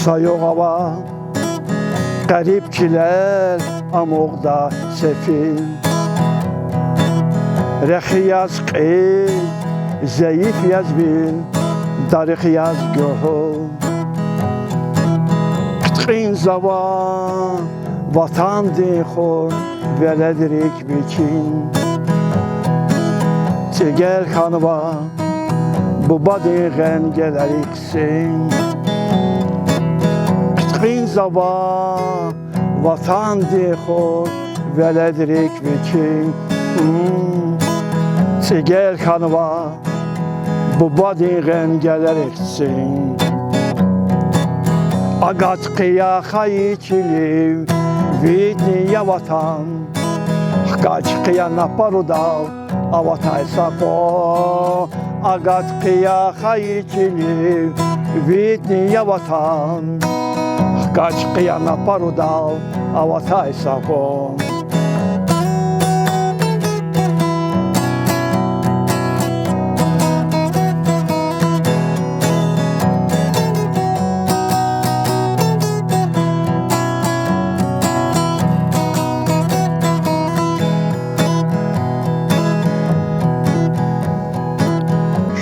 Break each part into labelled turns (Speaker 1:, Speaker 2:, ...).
Speaker 1: Sayıq hava, qəribkilər amoqda sefil. Rəxi yaz qil, zəif yaz bil, darıq yaz göhül. Qıtqin zavan, vatan dixor, veledirik bikin. Tegel xanıva, bu badiğen geleriksin. Qıtqin zavan, vatan dixor, veledirik bikin. Tegel xanıva, bu badiğen geleriksin. Agat qıya xayikili, vidniya vatan. Qaç qıya naparudal, avatay sako. Agat qıya xayikili, vidniya vatan. Qaç qıya naparudal, avatay sako.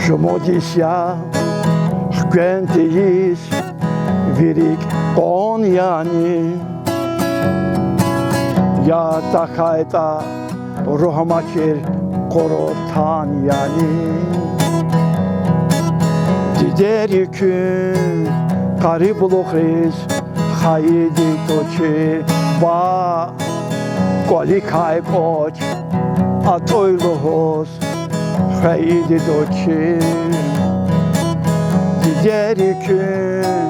Speaker 1: Жмодися, шкентиїсь, вірік Кonyani. Ya takayta ruhamakir korotan yani. Dideri kün karibulukhriz haydi toçi va kolikay poç atoyluhos haydi toçi. Dideri kün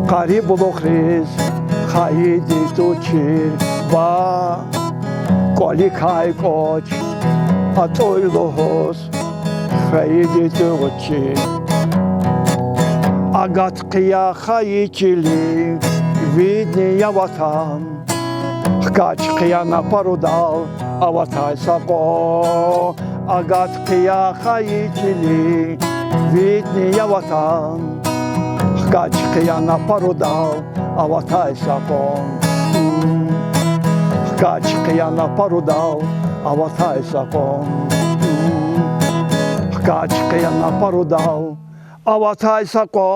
Speaker 1: karibulukhriz haydi toçi va kolikay poç atoyluhos haydi toçi. Agat qıya xayikili, vidniya vatan. Qaç qıya naparudal, avatay sako. Agat qıya xayikili, vidniya vatan. Qaç qıya naparudal, avatay sako. Qaç qıya naparudal, avatay sako. Qaç qıya naparudal, avatay sako.